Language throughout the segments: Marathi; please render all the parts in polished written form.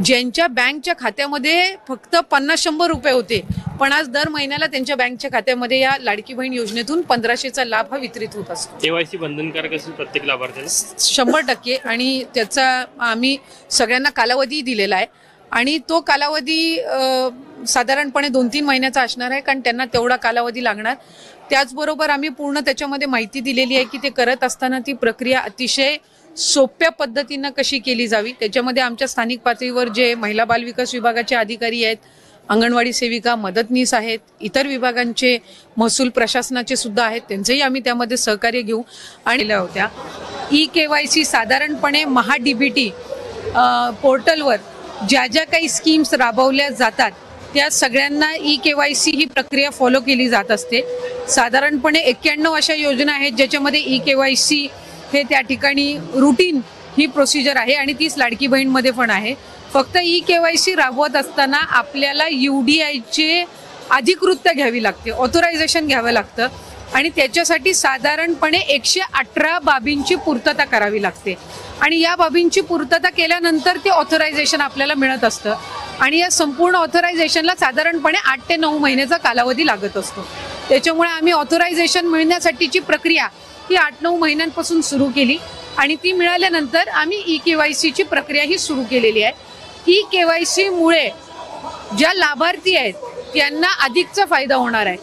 ज्यांच्या बँकच्या खात्यामध्ये फक्त 50-100 रुपये होते, पण आज दर महिन्याला त्यांच्या बँकच्या खात्यामध्ये या लाडकी बहीण योजनेतून 1500चा लाभ हा वितरित होत असतो। केवायसी बंधनकारक असेल प्रत्येक लाभार्थ्याला 100%, आणि त्याचा आम्ही सगळ्यांना कालावधी दिलेला आहे आणि तो कालावधी साधारणपणे 2-3 महिन्याचा असणार आहे, कारण त्यांना तेवढा कालावधी लागणार। त्याचबरोबर आम्ही पूर्ण त्याच्यामध्ये माहिती दिलेली आहे की ते करत असताना ती प्रक्रिया अतिशय सोप्या पद्धतीने कशी केली जावी। त्याच्यामध्ये आमच्या स्थानिक पातळीवर जे महिला बाल विकास विभागाचे अधिकारी आहेत, अंगणवाडी सेविका, मदतनीस आहेत, इतर विभागांचे महसूल प्रशासनाचे सुद्धा आहेत, त्यांचेही आम्ही त्यामध्ये सहकार्य घेऊ। आणि होत्या ई-केवायसी साधारणपणे महा-डीबीटी पोर्टलवर ज्या ज्या काही स्कीम्स राबवल्या जातात त्या सगळ्यांना ई-केवायसी ही प्रक्रिया फॉलो केली जात असते। साधारणपणे 91 अशा योजना आहेत ज्याच्यामध्ये ई-केवायसी हे त्या ठिकाणी रूटीन ही प्रोसिजर आहे आणि तीच लाडकी बहीणमध्ये पण आहे। फक्त ई-केवायसी राबवत असताना आपल्याला UDIचे अधिकृतता घ्यावी लागते, ऑथरायझेशन घ्यावं लागतं आणि त्याच्यासाठी साधारणपणे 118 बाबींची पूर्तता करावी लागते आणि या बाबींची पूर्तता केल्यानंतर ते ऑथरायझेशन आपल्याला मिळत असतं आणि या संपूर्ण ऑथरायझेशनला साधारणपणे 8 ते 9 महिन्याचा कालावधी लागत असतो। त्याच्यामुळे आम्ही ऑथरायझेशन मिळण्यासाठीची प्रक्रिया ही 8-9 महिन्यांपासून सुरू केली आणि ती मिळाल्यानंतर आम्ही ई-केवायसीची प्रक्रिया ही सुरू केलेली आहे। ई-केवायसी मुळे ज्या लाभार्थी आहेत त्यांना अधिकचा फायदा होणार आहे,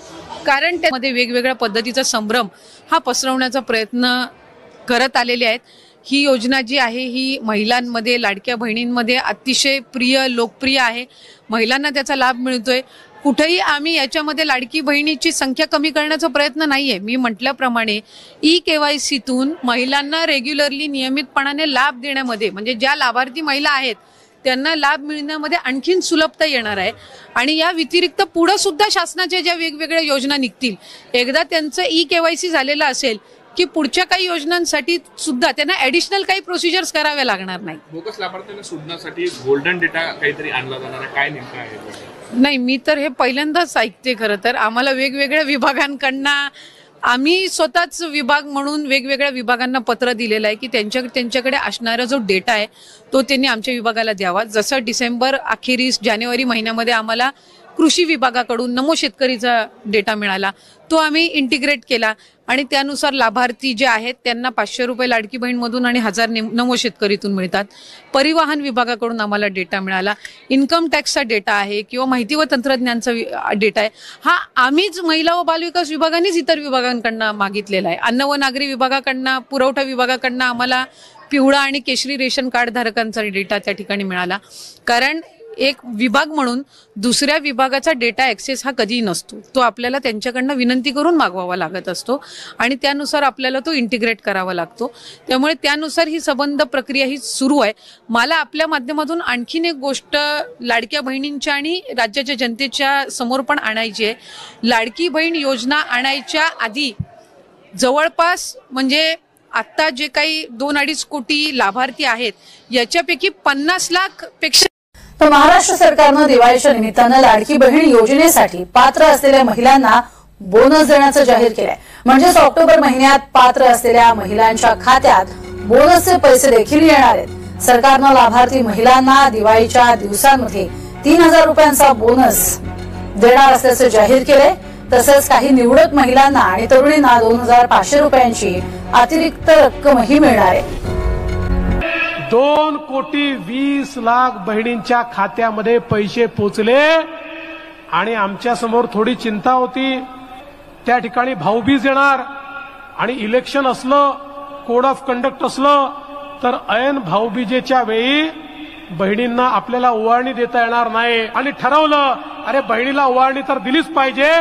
कारण त्यामध्ये वेगवेगळ्या पद्धतीचा संभ्रम हा पसरवण्याचा प्रयत्न करत आलेले आहेत। ही योजना जी आहे ही महिलांमध्ये, लाडक्या बहिणींमध्ये अतिशय प्रिय, लोकप्रिय आहे। महिलांना त्याचा लाभ मिळतोय। कुठेही आम्ही याच्यामध्ये लाडकी बहिणीची संख्या कमी करण्याचा प्रयत्न नाहीये। मी म्हटल्याप्रमाणे ई-केवायसीतून महिलांना रेग्युलरली नियमितपणाने लाभ देण्यामध्ये, म्हणजे ज्या लाभार्थी महिला आहेत त्यांना लाभ मिळण्यामध्ये आणखीन सुलभता येणार आहे आणि या व्यतिरिक्त पुढे सुद्धा शासनाच्या ज्या वेगवेगळ्या योजना निघतील, एकदा त्यांचं ई-केवायसी झालेलं असेल की पुढच्या काही योजनांसाठी सुद्धा त्यांना ॲडिशनल काही प्रोसिजर्स कराव्या लागणार नाही। बोगस लाभार्थ्यांना शोधण्यासाठी गोल्डन डेटा काहीतरी आणला जाणार आहे, काय नेमका आहे? नाही, मी तर हे पहिल्यांदाच ऐकते। खरं तर आम्हाला वेगवेगळ्या विभागांकडनं, आम्ही स्वतःच विभाग म्हणून वेगवेगळ्या विभागांना पत्र दिलेलं आहे की त्यांच्याकडे असणारा जो डेटा आहे तो त्यांनी आमच्या विभागाला द्यावा। जसं डिसेंबर अखेरीस जानेवारी महिन्यामध्ये आम्हाला कृषी विभागाकडून नमो शेतकरीचा डेटा मिळाला, तो आम्ही इंटिग्रेट केला आणि त्यानुसार लाभार्थी जे आहेत त्यांना 500 रुपये लाडकी बहीणमधून आणि 1000 नमो शेतकरीतून मिळतात। परिवहन विभागाकडून आम्हाला डेटा मिळाला, इन्कम टॅक्सचा डेटा आहे किंवा माहिती व तंत्रज्ञानचा डेटा आहे, हा आम्हीच महिला व बालविकास विभागानेच इतर विभागांकडनं मागितलेला आहे। अन्न व नागरी विभागाकडनं, पुरवठा विभागाकडनं आम्हाला पिवळा आणि केशरी रेशन कार्ड धारकांचा डेटा त्या ठिकाणी मिळाला, कारण एक विभाग म्हणून दुसऱ्या विभागाचा डेटा ॲक्सेस हा कधीही नसतो, तो आपल्याला त्यांच्याकडनं विनंती करून मागवावा लागत असतो आणि त्यानुसार आपल्याला तो इंटिग्रेट करावा लागतो। त्यामुळे त्यानुसार ही संबंध प्रक्रिया ही सुरू आहे। मला आपल्या माध्यमातून आणखीन एक गोष्ट लाडक्या बहिणींच्या आणि राज्याच्या जनतेच्या समोर पण आणायची आहे। लाडकी बहीण योजना आणायच्या आधी जवळपास, म्हणजे आता जे काही 2-2.5 कोटी लाभार्थी आहेत याच्यापैकी 50 लाख पेक्षा तर महाराष्ट्र सरकारनं दिवाळीच्या निमित्तानं लाडकी बहीण योजनेसाठी पात्र असलेल्या महिलांना बोनस देण्याचं जाहीर केलंय। म्हणजेच ऑक्टोबर महिन्यात पात्र असलेल्या महिलांच्या खात्यात बोनसचे पैसे देखील येणार आहेत। सरकारनं लाभार्थी महिलांना दिवाळीच्या दिवसांमध्ये 3000 रुपयांचा बोनस देणार असल्याचं जाहीर केलंय। तसंच काही निवडक महिलांना आणि तरुणींना 2500 रुपयांची अतिरिक्त रक्कमही मिळणार आहे। 2,20,00,000 बहिणींच्या खात्यामध्ये पैसे पोचले आणि आमच्या समोर थोडी चिंता होती। त्या ठिकाणी भाऊबीज येणार आणि इलेक्शन असलं, कोड ऑफ कंडक्ट असलं तर ऐन भाऊबीजेच्या वेळी बहिणींना आपल्याला ओवाळणी देता येणार नाही आणि ठरवलं, अरे बहिणीला ओवाळणी तर दिलीच पाहिजे।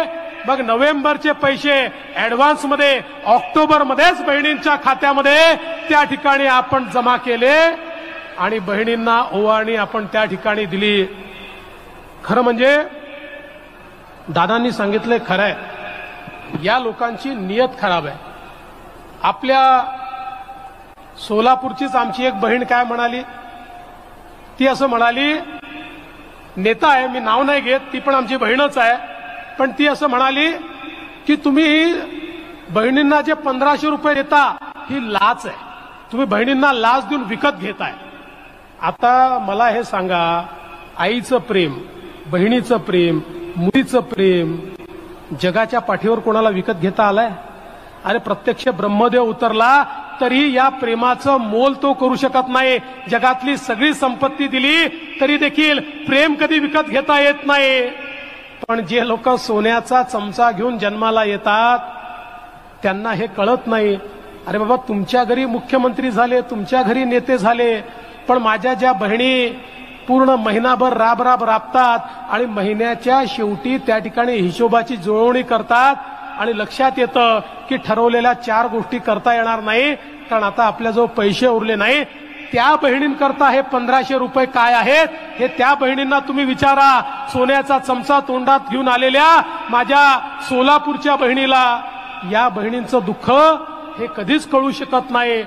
मग नोव्हेंबरचे पैसे ऍडव्हान्स मध्ये ऑक्टोबर मध्येच बहिणींच्या खात्यामध्ये त्या ठिकाणी आपण जमा केले आणि बहिणींना ओवाळणी आपण त्या ठिकाणी दिली। खरं म्हणजे दादांनी सांगितलंय खरं आहे, या लोकांची नियत खराब आहे। आपल्या सोलापूरचीच आमची एक बहीण काय म्हणाली, ती असं म्हणाली, नेता आहे, मी नाव नाही घेत, ती पण आमची बहीणच आहे, पण ती असं म्हणाली की तुम्ही बहिणींना जे 1500 रुपये देता ही लाच आहे, तुम्ही बहिणींना लाच देऊन विकत घेताय आता मला हे सांगा, आईचं प्रेम, बहिणीचं प्रेम, मुलीचं प्रेम जगाच्या पाठीवर कोणाला विकत घेता आलाय? अरे प्रत्यक्ष ब्रह्मदेव उतरला तरी या प्रेमाचं मोल तो करू शकत नाही. जगातली सगळी संपत्ती दिली तरी देखील प्रेम कधी विकत घेता येत नाही. पण जे लोक सोन्याचा चमचा घेऊन जन्माला येतात त्यांना हे कळत नाही. अरे बाबा, तुमच्या घरी मुख्यमंत्री झाले, तुमच्या घरी नेते झाले, पण माझ्या ज्या बहिणी पूर्ण महिनाभर राबतात आणि महिन्याच्या शेवटी त्या ठिकाणी हिशोबाची जुळवणी करतात आणि लक्षात येतं की ठरवलेल्या 4 गोष्टी करता येणार नाही कारण आता आपल्याजवळ पैसे उरले नाही. त्या बहिणींकरता हे 1500 रुपये काय आहेत हे त्या बहिणींना तुम्ही विचारा. सोन्याचा चमचा तोंडात घेऊन आलेल्या माझ्या सोलापूरच्या बहिणीला या बहिणींचं दुःख हे कधीच कळू शकत नाही.